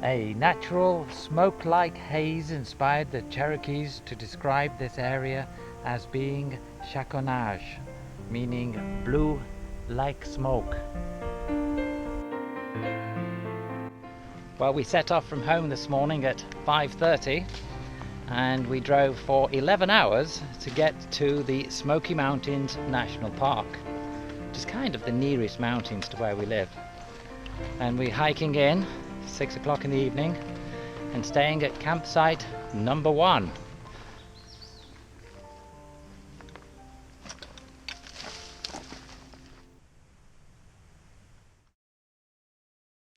A natural smoke-like haze inspired the Cherokees to describe this area as being chaconage, meaning blue like smoke. Well, we set off from home this morning at 5:30 and we drove for 11 hours to get to the Smoky Mountains National Park, which is kind of the nearest mountains to where we live. And we're hiking in 6 o'clock in the evening and staying at campsite number 1.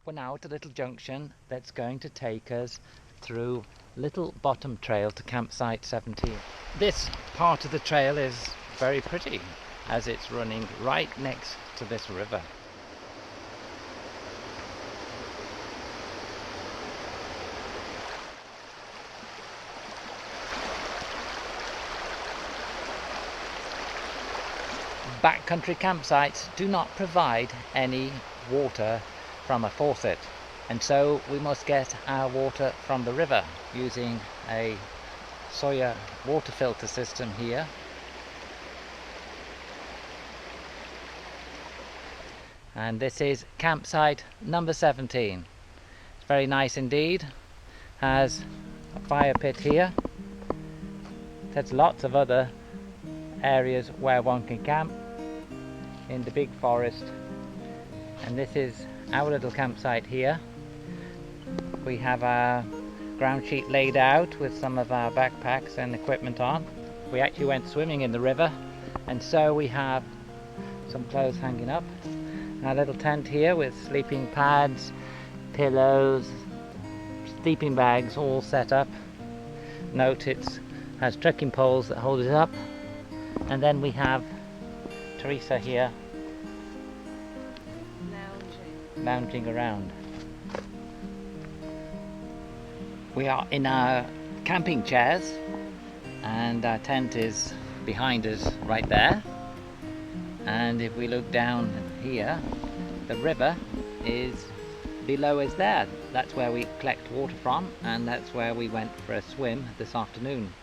We're now at a little junction that's going to take us through Little Bottom Trail to campsite 17. This part of the trail is very pretty as it's running right next to this river. Backcountry campsites do not provide any water from a faucet, and so we must get our water from the river using a Sawyer water filter system here. And this is campsite number 17. It's very nice indeed. Has a fire pit here. There's lots of other areas where one can camp in the big forest, and this is our little campsite here. We have our ground sheet laid out with some of our backpacks and equipment on. We actually went swimming in the river, and so we have some clothes hanging up. Our little tent here with sleeping pads, pillows, sleeping bags all set up. Note it has trekking poles that hold it up. And then we have Teresa here lounging around. We are in our camping chairs and our tent is behind us right there. And if we look down here, the river is below us there. That's where we collect water from, and that's where we went for a swim this afternoon.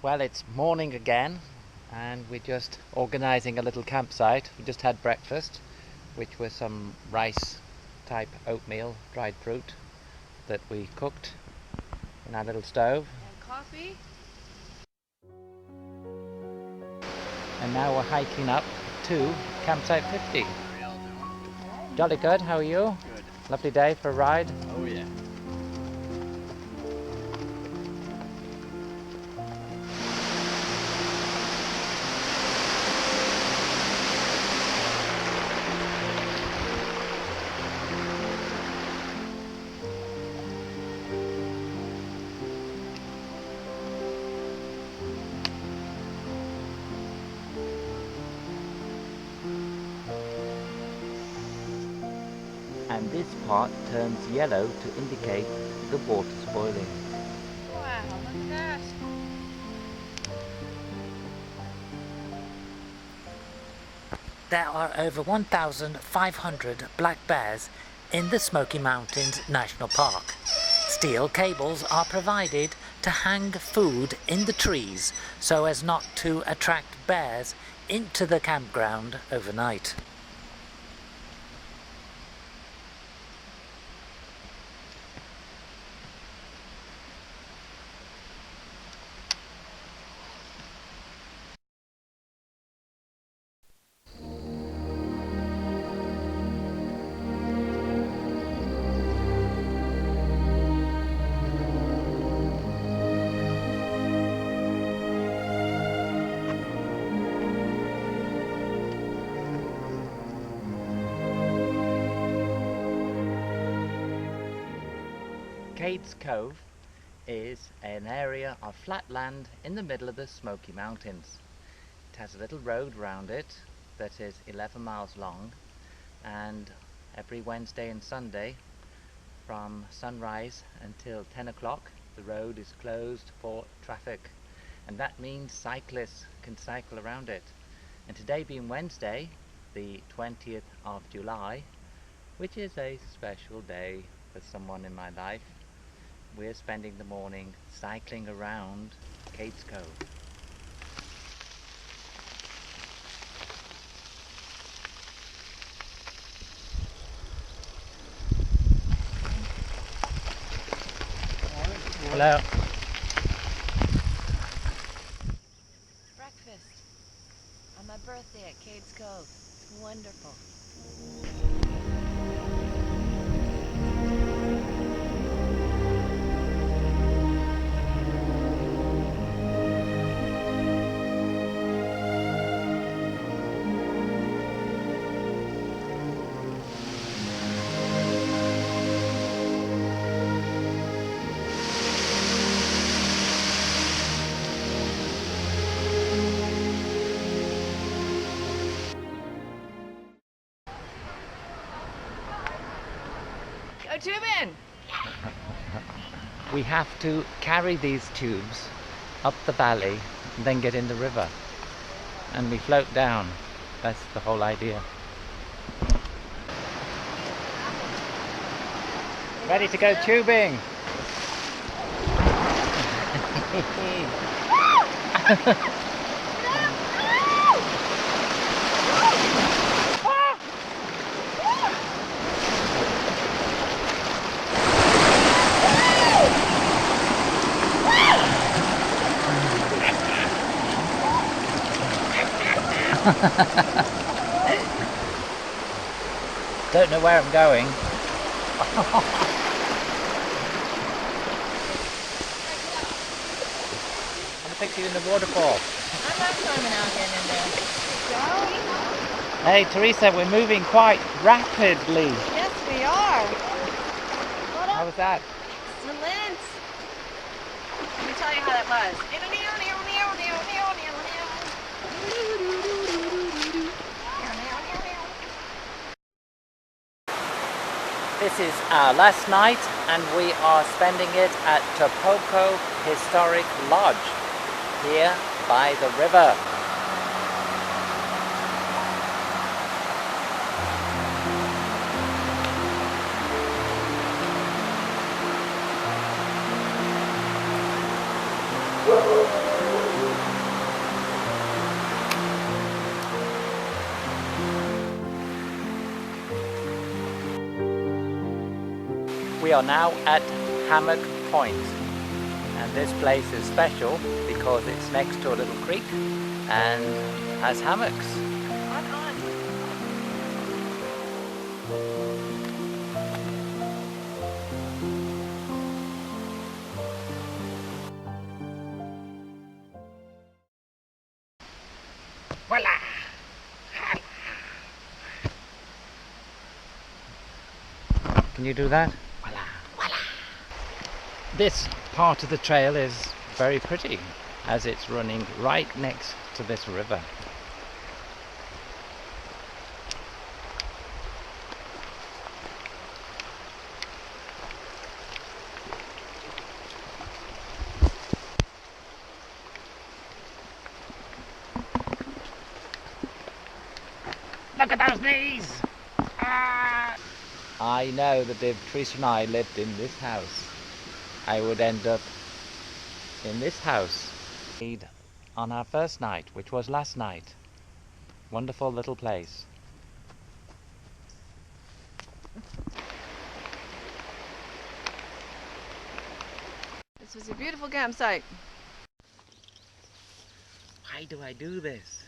Well, it's morning again and we're just organising a little campsite. We just had breakfast, which was some rice type oatmeal, dried fruit that we cooked in our little stove. And coffee. And now we're hiking up to campsite 50. Jolly good, how are you? Good. Lovely day for a ride? Oh yeah. And this part turns yellow to indicate the water's boiling. Wow, look at that. There are over 1,500 black bears in the Smoky Mountains National Park. Steel cables are provided to hang food in the trees so as not to attract bears into the campground overnight. Cades Cove is an area of flat land in the middle of the Smoky Mountains. It has a little road around it that is 11 miles long, and every Wednesday and Sunday from sunrise until 10 o'clock the road is closed for traffic, and that means cyclists can cycle around it. And today being Wednesday, the 20th of July, which is a special day for someone in my life. We're spending the morning cycling around Cades Cove. Hello. Breakfast on my birthday at Cades Cove. It's wonderful. Go tubing! We have to carry these tubes up the valley and then get in the river. And we float down. That's the whole idea. Ready to go tubing! Don't know where I'm going. I'm picture you in the waterfall. I'm not climbing out again in there. Hey Teresa, we're moving quite rapidly. Yes, we are. How was that? Excellent. Let me tell you how that was. This is our last night and we are spending it at Topoko Historic Lodge here by the river. We are now at Hammock Point, and this place is special because it's next to a little creek and has hammocks. On. Voila! Can you do that? Voila! Voila! This part of the trail is very pretty as it's running right next to this river. Look at those knees! Ah! I know that if Teresa and I lived in this house, I would end up in this house on our first night, which was last night. Wonderful little place. This was a beautiful campsite. Why do I do this?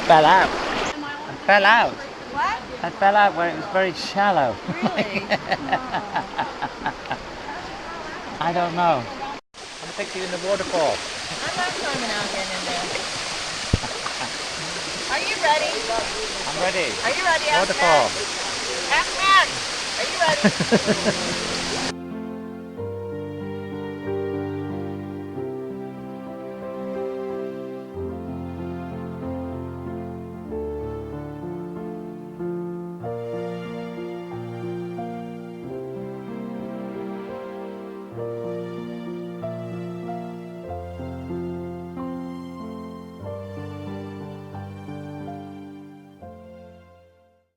Fell out. I fell out. What? I fell out where it was very shallow. Really? I don't know. I'm picture you in the waterfall. I'm not climbing out again in there. Are you ready? I'm ready. Are you ready, Waterfall. Afghan? Are you ready?